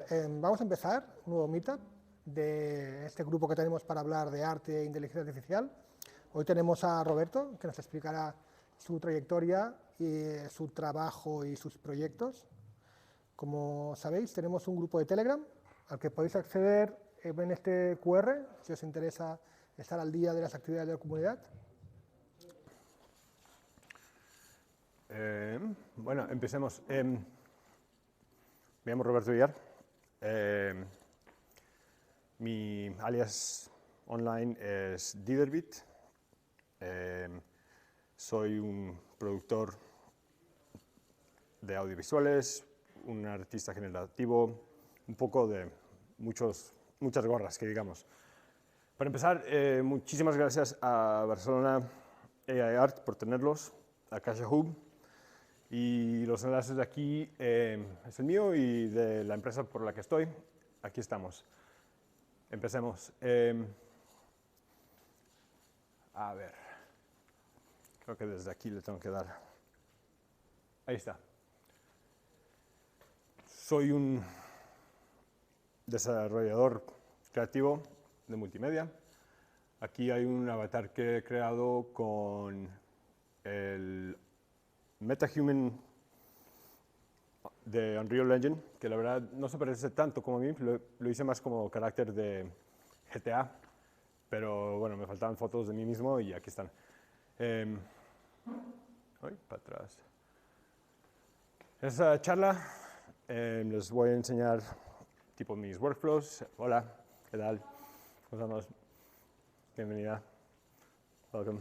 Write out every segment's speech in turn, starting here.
Vamos a empezar un nuevo meetup de este grupo que tenemos para hablar de arte e inteligencia artificial. Hoy tenemos a Roberto, que nos explicará su trayectoria, y su trabajo y sus proyectos. Como sabéis, tenemos un grupo de Telegram al que podéis acceder en este QR, si os interesa estar al día de las actividades de la comunidad. Bueno, empecemos. Me llamo Roberto Villar. Mi alias online es Diderbit. Soy un productor de audiovisuales, un artista generativo, un poco de muchas gorras, que digamos. Para empezar, muchísimas gracias a Barcelona AI Art por tenerlos, a Kasia Hub, y los enlaces de aquí es el mío y de la empresa por la que estoy. Aquí estamos. Empecemos. A ver, creo que desde aquí le tengo que dar. Ahí está. Soy un desarrollador creativo de multimedia. Aquí hay un avatar que he creado con el MetaHuman de Unreal Engine, que la verdad no se parece tanto como a mí, lo hice más como carácter de GTA, pero bueno, me faltaban fotos de mí mismo y aquí están. Para atrás. En esta charla les voy a enseñar tipo mis workflows. Hola, ¿qué tal? ¿Cómo estamos? Bienvenida. Welcome.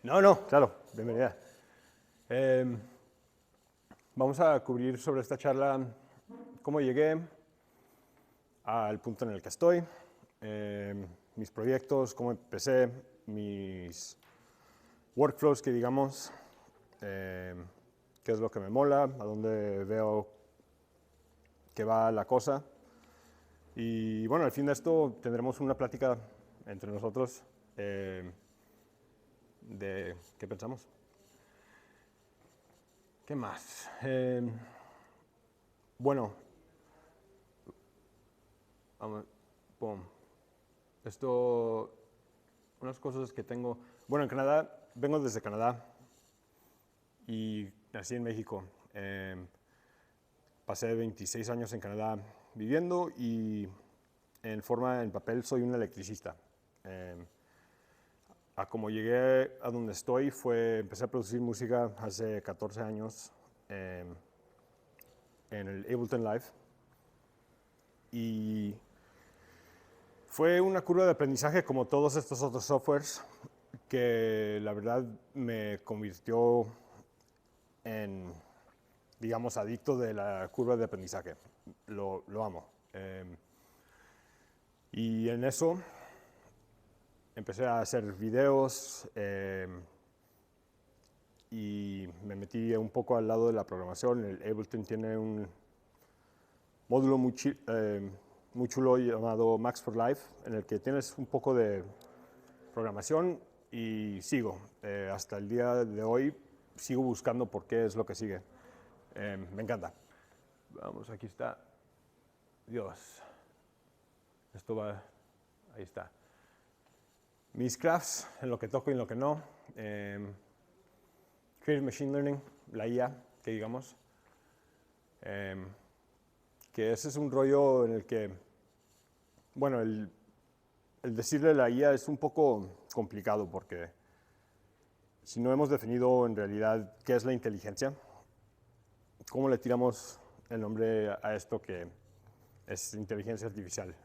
No, claro, bienvenida. Vamos a cubrir sobre esta charla cómo llegué al punto en el que estoy, mis proyectos, cómo empecé, mis workflows, que digamos, qué es lo que me mola, a dónde veo que va la cosa. Y bueno, al fin de esto tendremos una plática entre nosotros de qué pensamos. ¿Qué más? Bueno, unas cosas que tengo. Bueno, en Canadá, vengo desde Canadá y nací en México. Pasé 26 años en Canadá viviendo y en papel soy un electricista. A como llegué a donde estoy empecé a producir música hace 14 años en el Ableton Live y fue una curva de aprendizaje como todos estos otros softwares que la verdad me convirtió en, digamos, adicto de la curva de aprendizaje. Lo amo. Y en eso empecé a hacer videos y me metí un poco al lado de la programación. El Ableton tiene un módulo muy chulo llamado Max for Life, en el que tienes un poco de programación y sigo. Hasta el día de hoy sigo buscando por qué es lo que sigue. Me encanta. Vamos, aquí está. Dios. Esto va. Ahí está. Mis crafts, en lo que toco y en lo que no. Creative Machine Learning, la IA, que digamos. Que ese es un rollo en el que, bueno, el decirle la IA es un poco complicado porque si no hemos definido en realidad qué es la inteligencia, ¿cómo le tiramos el nombre a esto que es inteligencia artificial?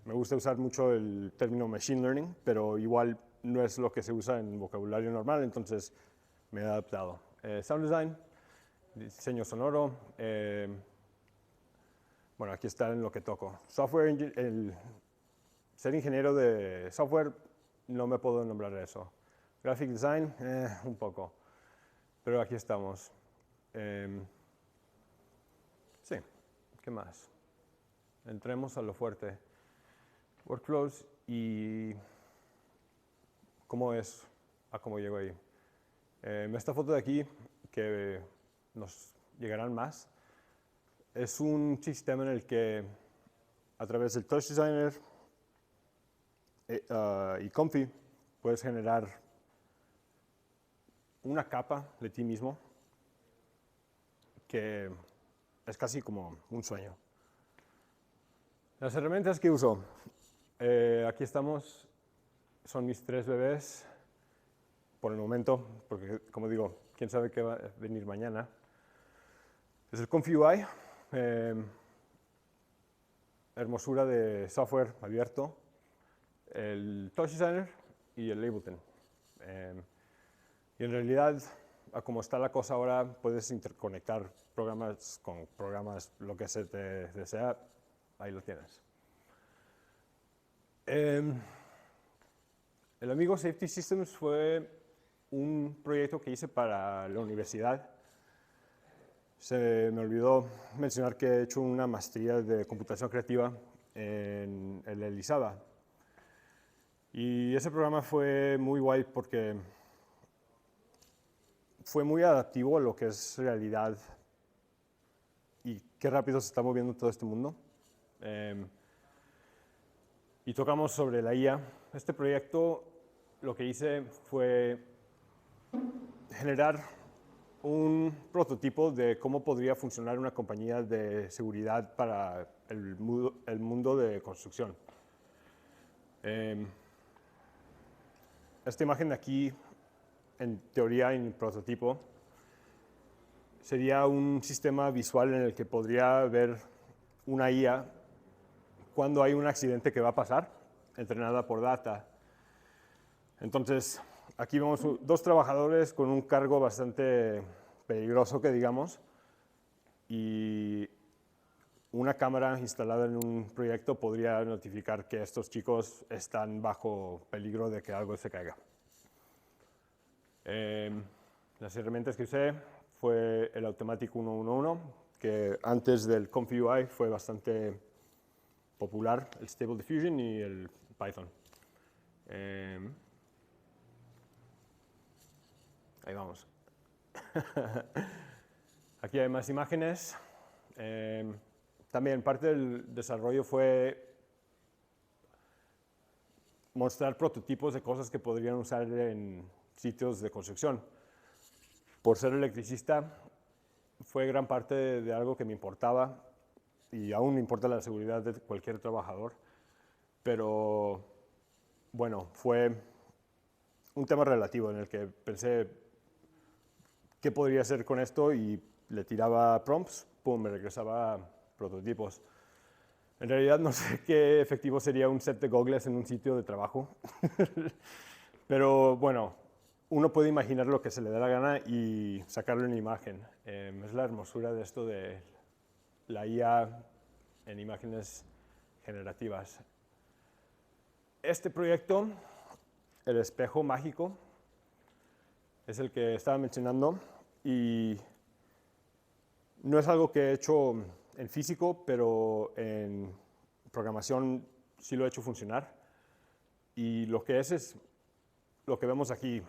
Me gusta usar mucho el término machine learning, pero igual no es lo que se usa en vocabulario normal, entonces me he adaptado. Sound design, diseño sonoro, bueno, aquí está en lo que toco. Ser ingeniero de software, no me puedo nombrar eso. Graphic design, un poco. Pero aquí estamos. Sí, ¿qué más? Entremos a lo fuerte. Workflows y cómo es a cómo llego ahí. Esta foto de aquí, que nos llegarán más, es un sistema en el que a través del Touch Designer y Comfy puedes generar una capa de ti mismo que es casi como un sueño. Las herramientas que uso, aquí estamos, son mis 3 bebés por el momento, porque como digo, quién sabe qué va a venir mañana. Es el Comfy UI, hermosura de software abierto, el Touch Designer y el Ableton. Y en realidad, a como está la cosa ahora, puedes interconectar programas con programas, lo que se te desea, ahí lo tienes. El Amigo Safety Systems fue un proyecto que hice para la universidad. Se me olvidó mencionar que he hecho una maestría de computación creativa en el Elizaba. Y ese programa fue muy guay porque fue muy adaptivo a lo que es realidad y qué rápido se está moviendo todo este mundo. Y tocamos sobre la IA. Este proyecto lo que hice fue generar un prototipo de cómo podría funcionar una compañía de seguridad para el mundo de construcción. Esta imagen de aquí, en teoría, en el prototipo, sería un sistema visual en el que podría ver una IA cuando hay un accidente que va a pasar, entrenada por data. Entonces, aquí vemos 2 trabajadores con un cargo bastante peligroso, que digamos, y una cámara instalada en un proyecto podría notificar que estos chicos están bajo peligro de que algo se caiga. Las herramientas que usé fue el Automatic 111, que antes del Comfy UI fue bastante popular, el Stable Diffusion y el Python. Ahí vamos. Aquí hay más imágenes. También parte del desarrollo fue mostrar prototipos de cosas que podrían usar en sitios de construcción. Por ser electricista, fue gran parte de algo que me importaba y aún me importa la seguridad de cualquier trabajador. Pero bueno, fue un tema relativo en el que pensé qué podría hacer con esto y le tiraba prompts, pum, me regresaba prototipos. En realidad no sé qué efectivo sería un set de goggles en un sitio de trabajo, pero bueno, uno puede imaginar lo que se le da la gana y sacarlo en imagen. Es la hermosura de esto de la IA en imágenes generativas. Este proyecto, el espejo mágico, es el que estaba mencionando y no es algo que he hecho en físico, pero en programación sí lo he hecho funcionar. Y lo que es lo que vemos aquí.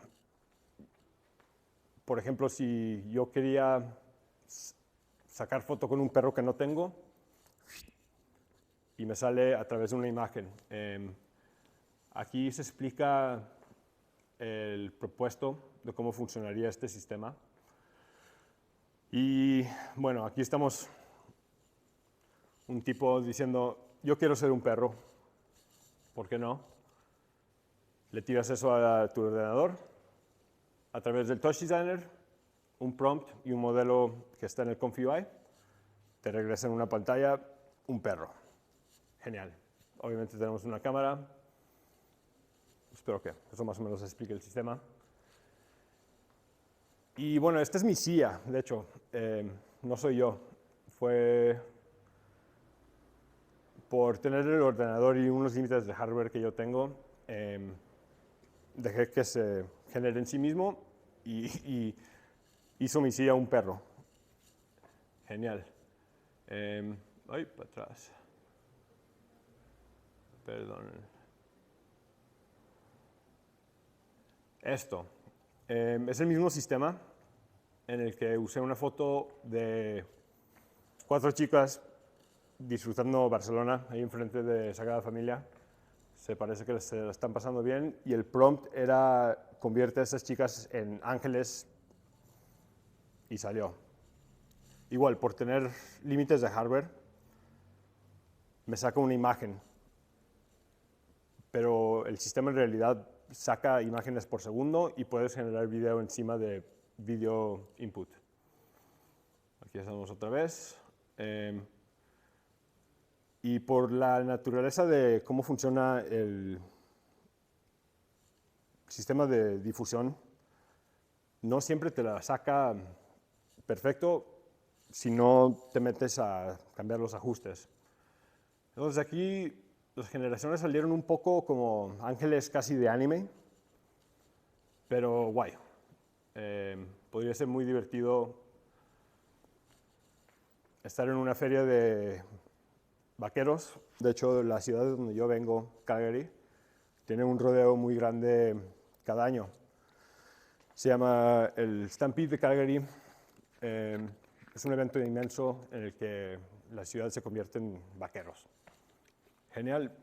Por ejemplo, si yo quería sacar foto con un perro que no tengo y me sale a través de una imagen. Aquí se explica el propuesto de cómo funcionaría este sistema. Y bueno, aquí estamos un tipo diciendo, yo quiero ser un perro, ¿por qué no? Le tiras eso a tu ordenador, a través del Touch Designer, un prompt y un modelo que está en el Comfy UI, te regresa en una pantalla un perro. Genial. Obviamente tenemos una cámara. Espero que eso más o menos explique el sistema. Y bueno, esta es mi silla, de hecho, no soy yo. Fue por tener el ordenador y unos límites de hardware que yo tengo, dejé que se genere en sí mismo y hizo mi silla un perro. Genial. Ay, para atrás. Perdón. Esto. Es el mismo sistema en el que usé una foto de 4 chicas disfrutando Barcelona, ahí enfrente de Sagrada Familia. Se parece que se la están pasando bien. Y el prompt era, convierte a esas chicas en ángeles, y salió. Igual, por tener límites de hardware, me saca una imagen. Pero el sistema en realidad saca imágenes por segundo y puedes generar video encima de video input. Aquí estamos otra vez. Y por la naturaleza de cómo funciona el sistema de difusión, no siempre te la saca perfecto si no te metes a cambiar los ajustes. Entonces aquí las generaciones salieron un poco como ángeles casi de anime, pero guay. Podría ser muy divertido estar en una feria de vaqueros. De hecho, la ciudad de donde yo vengo, Calgary, tiene un rodeo muy grande cada año. Se llama el Stampede de Calgary. Es un evento inmenso en el que la ciudad se convierte en vaqueros. Genial.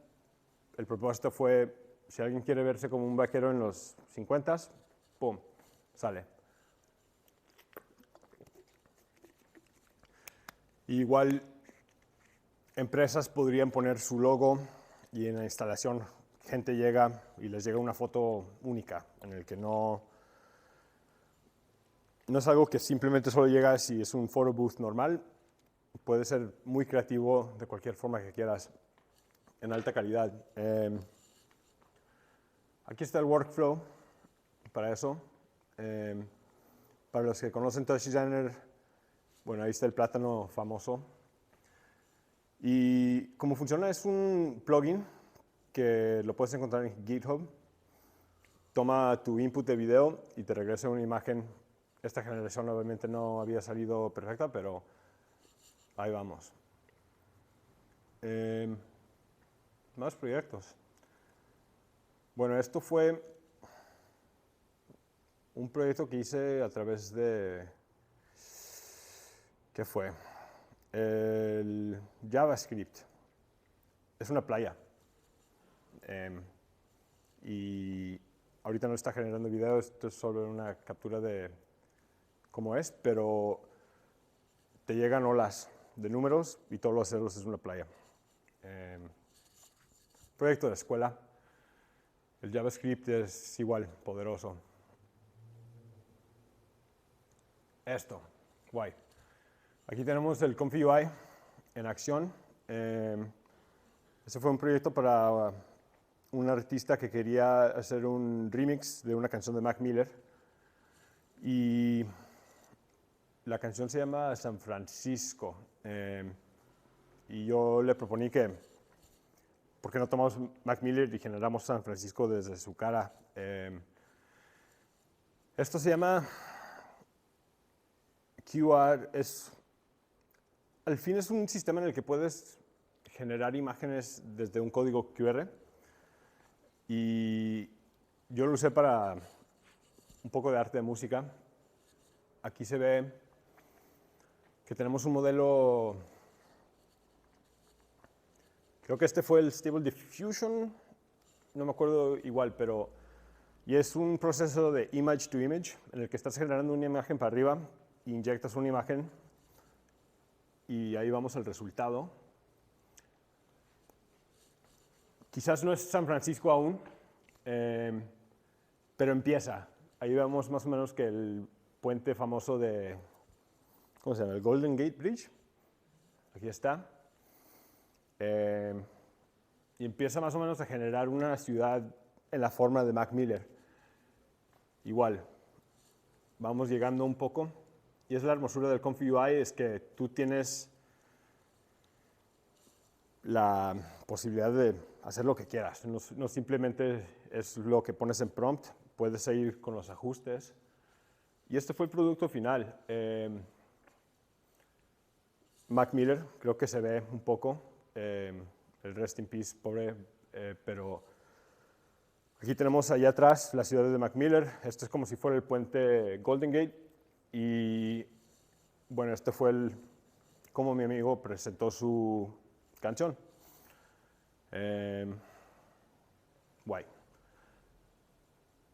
El propósito fue, si alguien quiere verse como un vaquero en los 50s, ¡pum!, sale. Igual, empresas podrían poner su logo y en la instalación gente llega y les llega una foto única, en el que no es algo que simplemente solo llega si es un photo booth normal. Puede ser muy creativo de cualquier forma que quieras, en alta calidad. Aquí está el workflow para eso. Para los que conocen Touch Designer, bueno, ahí está el plátano famoso. Y cómo funciona es un plugin que lo puedes encontrar en GitHub. Toma tu input de video y te regresa una imagen. Esta generación obviamente no había salido perfecta, pero ahí vamos. Más proyectos. Bueno, esto fue un proyecto que hice a través de, ¿qué fue? El JavaScript. Es una playa. Y ahorita no está generando video, esto es solo una captura de cómo es, pero te llegan olas de números y todos los ceros es una playa. Proyecto de escuela. El JavaScript es igual, poderoso. Esto, guay. Aquí tenemos el Comfy UI en acción. Ese fue un proyecto para un artista que quería hacer un remix de una canción de Mac Miller. Y la canción se llama San Francisco. Y yo le proponí que, ¿por qué no tomamos Mac Miller y generamos San Francisco desde su cara? Esto se llama QR. Al fin es un sistema en el que puedes generar imágenes desde un código QR. Y yo lo usé para un poco de arte de música. Aquí se ve que tenemos un modelo. Creo que este fue el Stable Diffusion, no me acuerdo igual, pero y es un proceso de image to image en el que estás generando una imagen para arriba, inyectas una imagen y ahí vamos al resultado. Quizás no es San Francisco aún, pero empieza. Ahí vemos más o menos que el puente famoso de, ¿cómo se llama? El Golden Gate Bridge. Aquí está. Y empieza más o menos a generar una ciudad en la forma de Mac Miller. Igual, vamos llegando un poco. Y es la hermosura del Comfy UI, es que tú tienes la posibilidad de hacer lo que quieras. No simplemente es lo que pones en prompt, puedes seguir con los ajustes. Y este fue el producto final. Mac Miller, creo que se ve un poco. El rest in peace, pobre, pero aquí tenemos allá atrás la ciudad de Mac Miller. Esto es como si fuera el puente Golden Gate y bueno, este fue cómo mi amigo presentó su canción. Guay.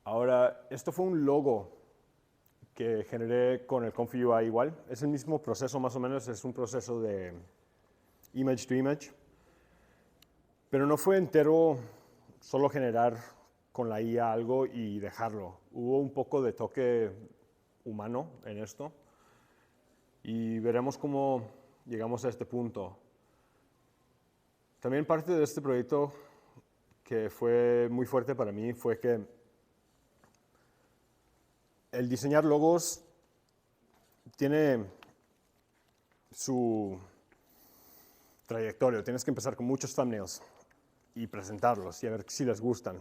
Ahora, esto fue un logo que generé con el Comfy UI igual. Es el mismo proceso más o menos, es un proceso de image to image. Pero no fue entero solo generar con la IA algo y dejarlo. Hubo un poco de toque humano en esto y veremos cómo llegamos a este punto. También parte de este proyecto que fue muy fuerte para mí fue que el diseñar logos tiene su trayectoria. Tienes que empezar con muchos thumbnails y presentarlos y a ver si les gustan.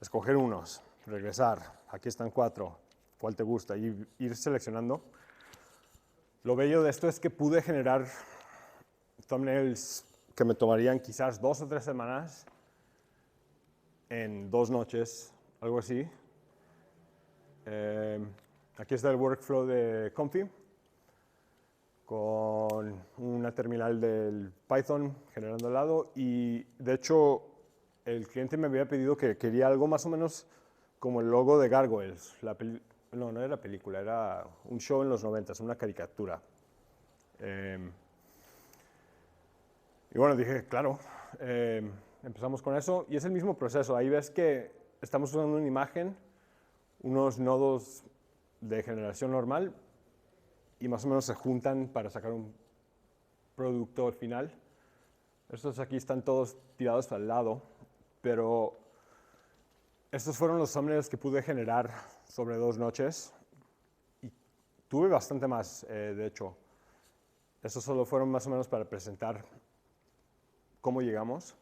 Escoger unos, regresar, aquí están 4, ¿cuál te gusta? Y ir seleccionando. Lo bello de esto es que pude generar thumbnails que me tomarían quizás 2 o 3 semanas en 2 noches, algo así. Aquí está el workflow de Comfy con una terminal del Python generando al lado y de hecho el cliente me había pedido que quería algo más o menos como el logo de Gargoyles. No era película, era un show en los 90, una caricatura. Y bueno, dije, claro, empezamos con eso y es el mismo proceso. Ahí ves que estamos usando una imagen, unos nodos de generación normal y más o menos se juntan para sacar un producto final. Estos aquí están todos tirados al lado, pero estos fueron los thumbnails que pude generar sobre 2 noches y tuve bastante más, de hecho. Estos solo fueron más o menos para presentar cómo llegamos.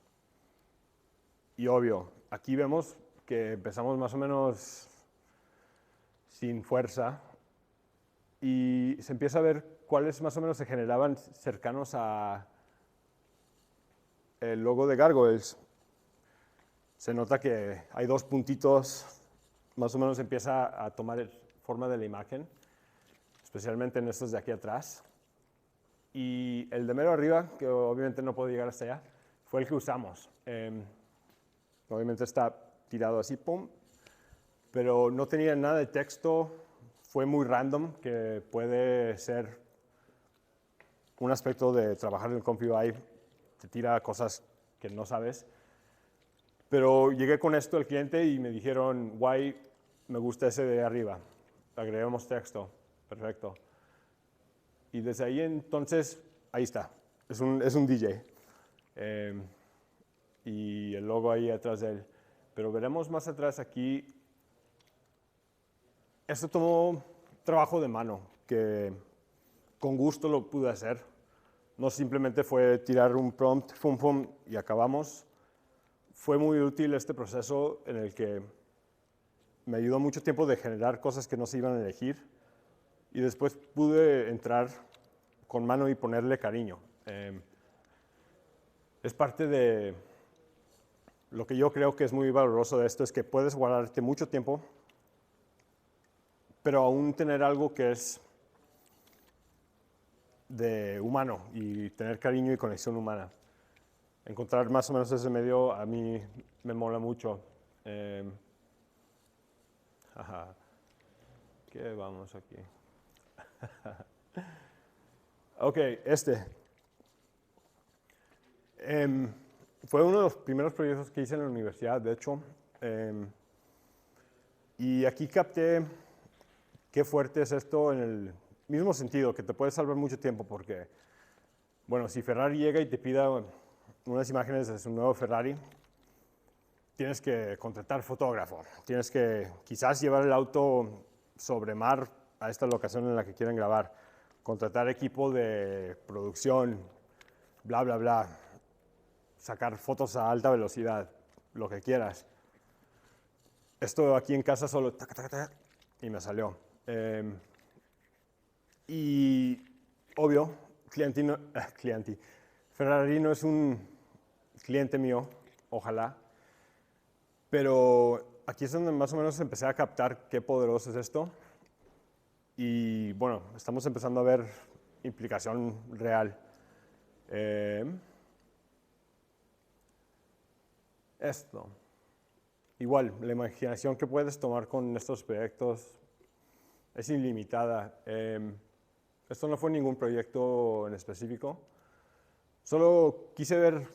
Y obvio, aquí vemos que empezamos más o menos sin fuerza y se empieza a ver cuáles más o menos se generaban cercanos a el logo de Gargoyles. Se nota que hay 2 puntitos, más o menos empieza a tomar forma de la imagen, especialmente en estos de aquí atrás. Y el de mero arriba, que obviamente no puedo llegar hasta allá, fue el que usamos. Obviamente está tirado así, pum, pero no tenía nada de texto, fue muy random, que puede ser un aspecto de trabajar en el Comfy UI, te tira cosas que no sabes. Pero llegué con esto al cliente y me dijeron, guay, me gusta ese de arriba, agregamos texto, perfecto. Y desde ahí entonces, ahí está, es un DJ. Y el logo ahí atrás de él. Pero veremos más atrás aquí, esto tomó trabajo de mano, que con gusto lo pude hacer. No simplemente fue tirar un prompt, fum, fum, y acabamos. Fue muy útil este proceso en el que me ayudó mucho tiempo de generar cosas que no se iban a elegir y después pude entrar con mano y ponerle cariño. Es parte de lo que yo creo que es muy valoroso de esto, es que puedes guardarte mucho tiempo, pero aún tener algo que es de humano y tener cariño y conexión humana. Encontrar más o menos ese medio a mí me mola mucho. ¿Qué vamos aquí? Ok, fue uno de los primeros proyectos que hice en la universidad, de hecho. Y aquí capté qué fuerte es esto en el mismo sentido, que te puede salvar mucho tiempo porque, bueno, si Ferrari llega y te pida unas imágenes de su nuevo Ferrari, tienes que contratar fotógrafo, tienes que quizás llevar el auto sobre mar a esta locación en la que quieren grabar, contratar equipo de producción, bla, bla, bla, sacar fotos a alta velocidad, lo que quieras. Esto aquí en casa solo tac, tac, tac, y me salió. Y obvio, Ferrari no es un cliente mío, ojalá, pero aquí es donde más o menos empecé a captar qué poderoso es esto. Y bueno, estamos empezando a ver implicación real. Esto. Igual, la imaginación que puedes tomar con estos proyectos es ilimitada. Esto no fue ningún proyecto en específico. Solo quise ver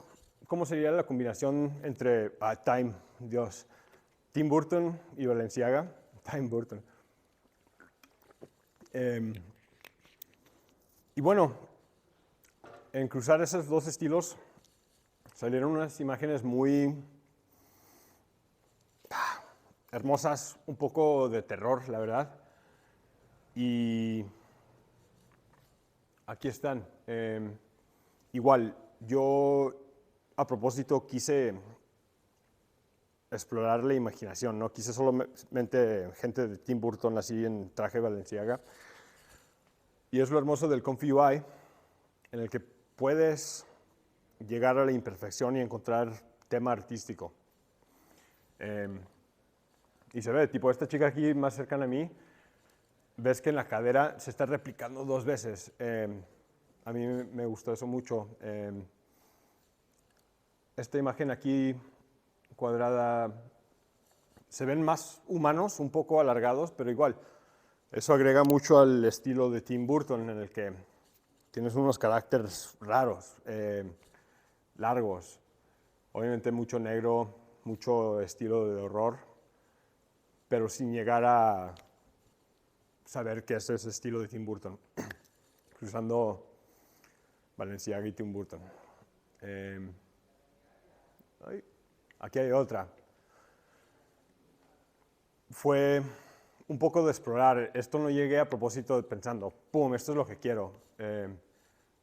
cómo sería la combinación entre Tim Burton y Balenciaga. Tim Burton. Y bueno, en cruzar esos dos estilos salieron unas imágenes muy hermosas, un poco de terror, la verdad. Y aquí están. Igual, yo a propósito quise explorar la imaginación, no quise solamente gente de Tim Burton así en traje Balenciaga. Y es lo hermoso del Comfy UI, en el que puedes llegar a la imperfección y encontrar tema artístico. Y se ve, tipo esta chica aquí más cercana a mí, ves que en la cadera se está replicando 2 veces. A mí me gustó eso mucho. Esta imagen aquí cuadrada, se ven más humanos, un poco alargados, pero igual. Eso agrega mucho al estilo de Tim Burton, en el que tienes unos caracteres raros, largos. Obviamente mucho negro, mucho estilo de horror, pero sin llegar a saber que ese es el estilo de Tim Burton. Cruzando Balenciaga y Tim Burton. Aquí hay otra. Fue un poco de explorar. Esto no llegué a propósito pensando, ¡pum!, esto es lo que quiero.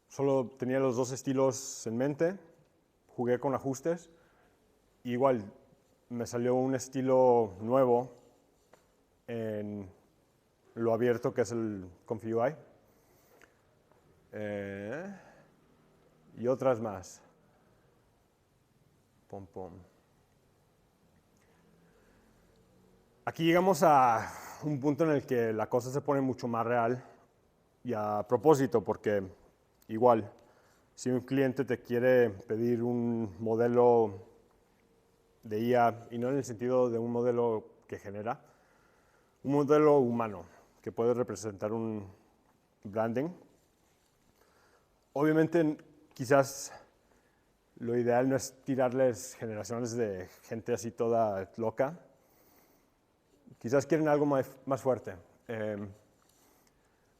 Solo tenía los 2 estilos en mente, jugué con ajustes. Igual me salió un estilo nuevo en lo abierto que es el Comfy UI. Y otras más. Pum, pum. Aquí llegamos a un punto en el que la cosa se pone mucho más real y a propósito, porque igual, si un cliente te quiere pedir un modelo de IA, y no en el sentido de un modelo que genera, un modelo humano que puede representar un branding, obviamente quizás lo ideal no es tirarles generaciones de gente así toda loca. Quizás quieren algo más fuerte.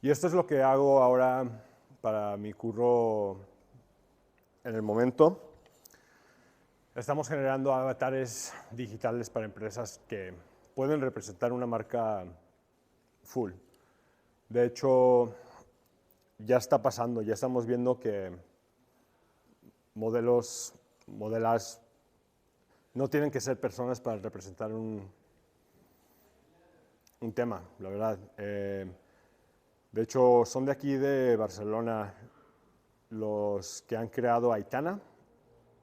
Y esto es lo que hago ahora para mi curro en el momento. Estamos generando avatares digitales para empresas que pueden representar una marca full. De hecho, ya está pasando, ya estamos viendo que modelas, no tienen que ser personas para representar un tema, la verdad. De hecho, son de aquí de Barcelona los que han creado Aitana.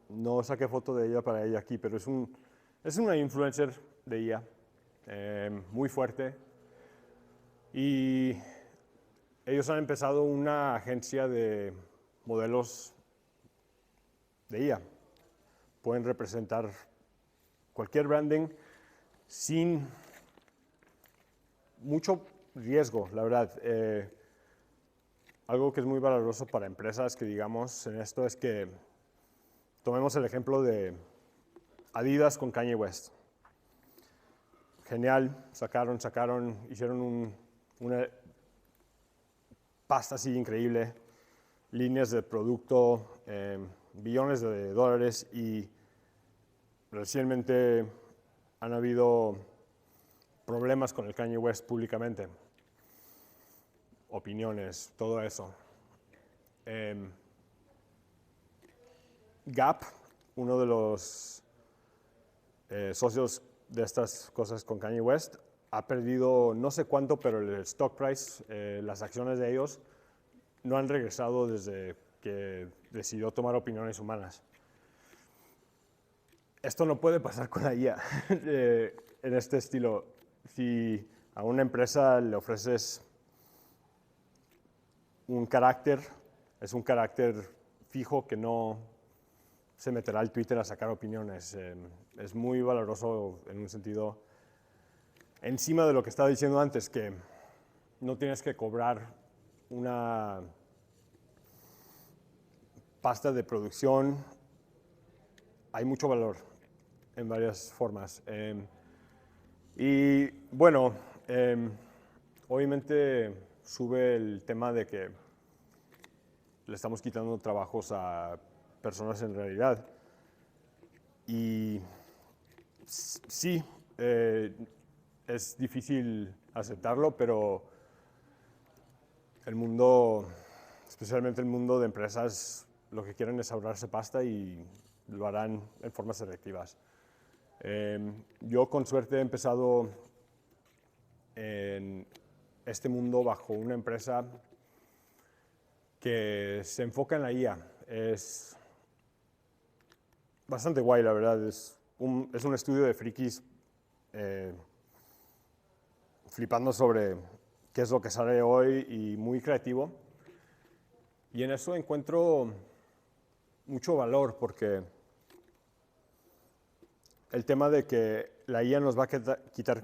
No saqué foto de ella para ella aquí, pero es una influencer de ella, muy fuerte. Y ellos han empezado una agencia de modelos de IA. Pueden representar cualquier branding sin mucho riesgo, la verdad. Algo que es muy valioso para empresas que digamos en esto es que tomemos el ejemplo de Adidas con Kanye West. Genial, hicieron una pasta así increíble, líneas de producto, billones de dólares, y recientemente han habido problemas con el Kanye West públicamente, opiniones, todo eso. Gap, uno de los socios de estas cosas con Kanye West, ha perdido no sé cuánto, pero el stock price, las acciones de ellos, no han regresado desde que decidió tomar opiniones humanas. Esto no puede pasar con la IA en este estilo. Si a una empresa le ofreces un carácter, es un carácter fijo que no se meterá al Twitter a sacar opiniones. Es muy valoroso en un sentido, encima de lo que estaba diciendo antes, que no tienes que cobrar una pasta de producción. Hay mucho valor en varias formas. Y bueno, obviamente sube el tema de que le estamos quitando trabajos a personas en realidad. Y sí, es difícil aceptarlo, pero el mundo, especialmente el mundo de empresas, lo que quieren es ahorrarse pasta y lo harán en formas selectivas. Yo con suerte he empezado en este mundo bajo una empresa que se enfoca en la IA. Es bastante guay, la verdad. Es un estudio de frikis flipando sobre qué es lo que sale hoy y muy creativo. Y en eso encuentro mucho valor porque el tema de que la IA nos va a quitar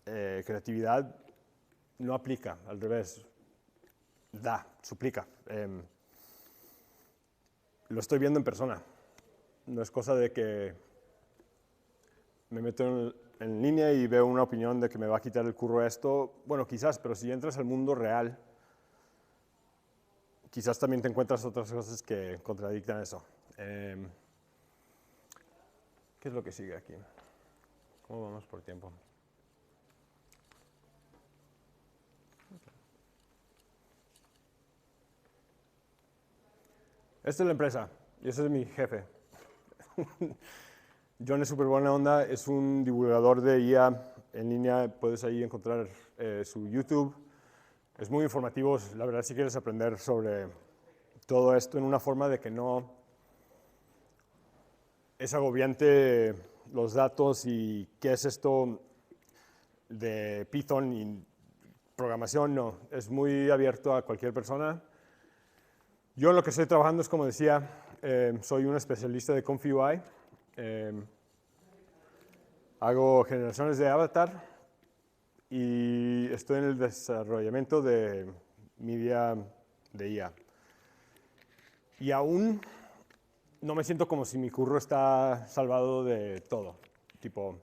creatividad no aplica, al revés, suplica. Lo estoy viendo en persona. No es cosa de que me meto en línea y veo una opinión de que me va a quitar el curro esto. Bueno, quizás, pero si entras al mundo real, quizás también te encuentras otras cosas que contradictan eso. ¿Qué es lo que sigue aquí? ¿Cómo vamos por tiempo? Esta es la empresa y ese es mi jefe. John es súper buena onda, es un divulgador de IA en línea, puedes ahí encontrar su YouTube. Es muy informativo, la verdad si quieres aprender sobre todo esto en una forma de que no es agobiante los datos y qué es esto de Python y programación, no, es muy abierto a cualquier persona. Yo en lo que estoy trabajando es, como decía, soy un especialista de ComfyUI. Hago generaciones de avatar y estoy en el desarrollamiento de media de IA. Y aún no me siento como si mi curro está salvado de todo. Tipo,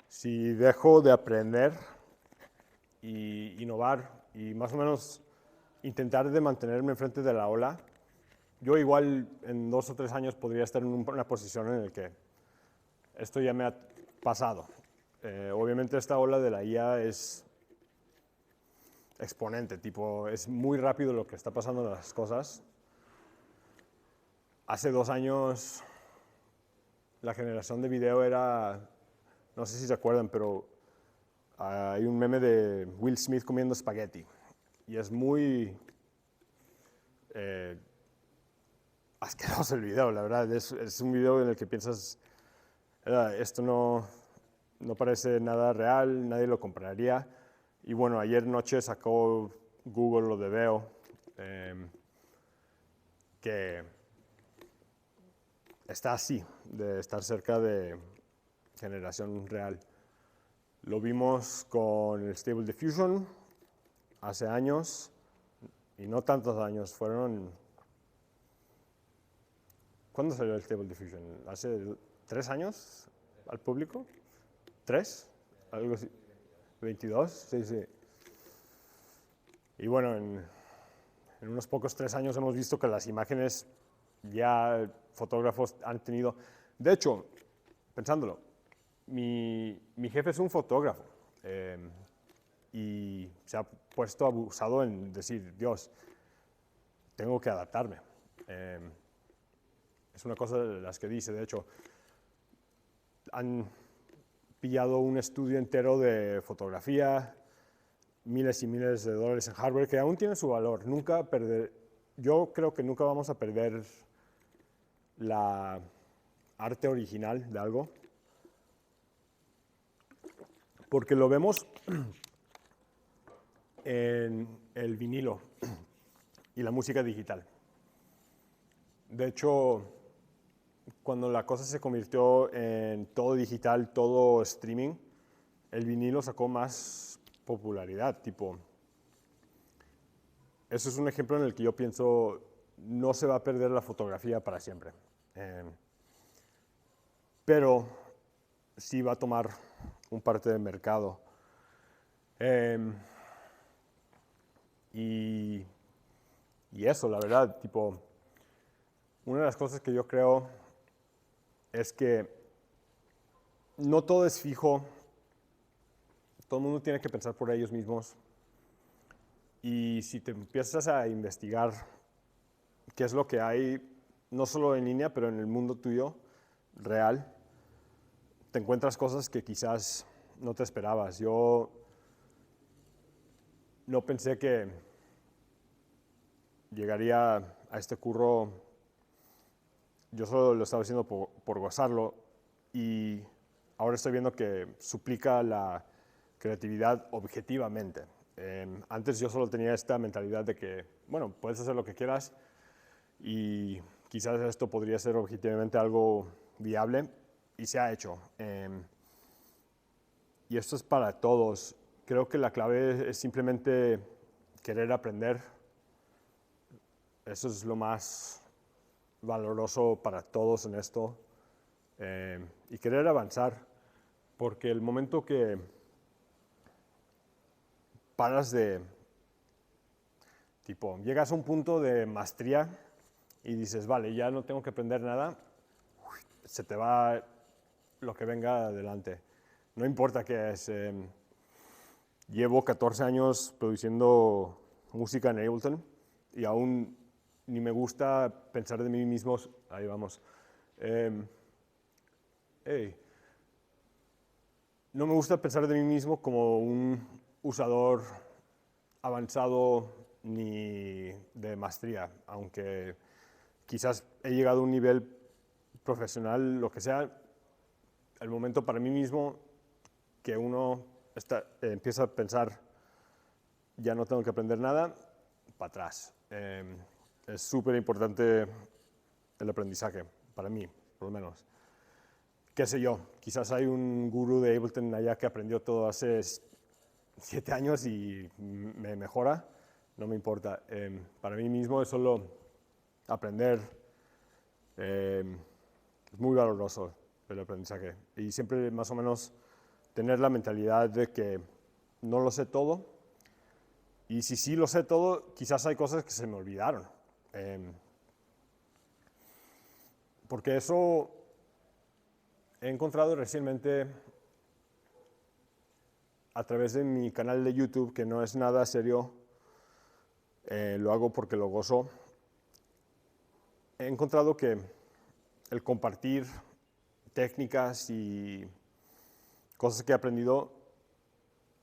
si dejo de aprender y innovar y más o menos intentar de mantenerme enfrente de la ola, yo igual en 2 o 3 años podría estar en una posición en la que esto ya me ha pasado. Obviamente esta ola de la IA es exponente, tipo, es muy rápido lo que está pasando en las cosas. Hace 2 años la generación de video era, no sé si se acuerdan, pero hay un meme de Will Smith comiendo espagueti y es muy asqueroso el video, la verdad. Es un video en el que piensas, esto no parece nada real, nadie lo compraría. Y bueno, ayer noche sacó Google lo de Veo, que está así, de estar cerca de generación real. Lo vimos con el Stable Diffusion hace años, y no tantos años, fueron... ¿Cuándo salió el Stable Diffusion? ¿Hace 3 años al público? ¿3? Algo así. ¿22? Sí, sí. Y bueno, en unos pocos 3 años hemos visto que las imágenes ya fotógrafos han tenido... De hecho, pensándolo, mi jefe es un fotógrafo y se ha puesto abusado en decir, Dios, tengo que adaptarme. Es una cosa de las que dice, de hecho, han pillado un estudio entero de fotografía, miles y miles de dólares en hardware, que aún tiene su valor. Yo creo que nunca vamos a perder la arte original de algo, porque lo vemos en el vinilo y la música digital. De hecho, cuando la cosa se convirtió en todo digital, todo streaming, el vinilo sacó más popularidad. Tipo, eso es un ejemplo en el que yo pienso no se va a perder la fotografía para siempre. Pero sí va a tomar un parte del mercado. Y eso, la verdad, tipo, una de las cosas que yo creo es que no todo es fijo, todo el mundo tiene que pensar por ellos mismos. Y si te empiezas a investigar qué es lo que hay, no solo en línea, pero en el mundo tuyo, real, te encuentras cosas que quizás no te esperabas. Yo no pensé que llegaría a este curro, yo solo lo estaba haciendo por gozarlo, y ahora estoy viendo que suplica la creatividad objetivamente. Antes yo solo tenía esta mentalidad de que, bueno, puedes hacer lo que quieras y quizás esto podría ser objetivamente algo viable, y se ha hecho. Y esto es para todos. Creo que la clave es simplemente querer aprender. Eso es lo más valoroso para todos en esto. Y querer avanzar, porque el momento que paras de, tipo, llegas a un punto de maestría y dices, vale, ya no tengo que aprender nada, se te va lo que venga adelante. No importa qué es. Llevo 14 años produciendo música en Ableton y aún ni me gusta pensar de mí mismo. Ahí vamos. No me gusta pensar de mí mismo como un usador avanzado ni de maestría, aunque quizás he llegado a un nivel profesional, lo que sea. El momento para mí mismo que uno empieza a pensar, ya no tengo que aprender nada, para atrás. Es súper importante el aprendizaje, para mí, por lo menos. Qué sé yo, quizás hay un gurú de Ableton allá que aprendió todo hace 7 años y me mejora, no me importa. Para mí mismo es solo aprender. Es muy valoroso el aprendizaje y siempre más o menos tener la mentalidad de que no lo sé todo, y si sí lo sé todo, quizás hay cosas que se me olvidaron. Porque eso he encontrado recientemente a través de mi canal de YouTube, que no es nada serio, lo hago porque lo gozo. He encontrado que el compartir técnicas y cosas que he aprendido,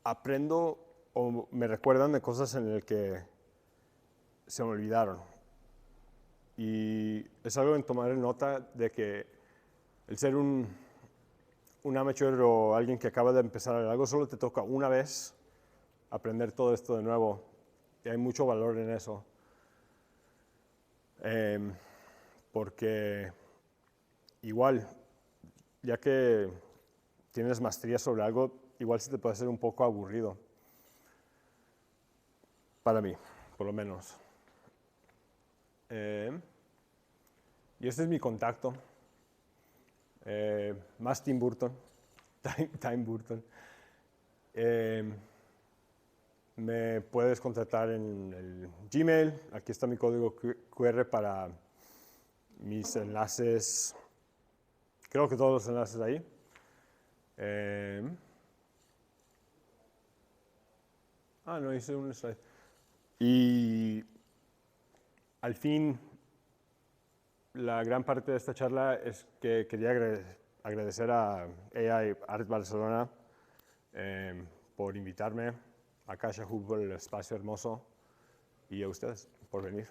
aprendo o me recuerdan de cosas en las que se me olvidaron. Y es algo en tomar en nota de que el ser un amateur o alguien que acaba de empezar algo, solo te toca una vez aprender todo esto de nuevo. Y hay mucho valor en eso. Porque igual, ya que tienes maestría sobre algo, igual sí te puede ser un poco aburrido. Para mí, por lo menos. Y este es mi contacto. Más Tim Burton. Time Burton. Me puedes contactar en el Gmail. Aquí está mi código QR para mis enlaces. Creo que todos los enlaces ahí. No hice un slide. Y al fin, la gran parte de esta charla es que quería agradecer a AI Art Barcelona por invitarme, a Kasia Hub por el espacio hermoso y a ustedes por venir.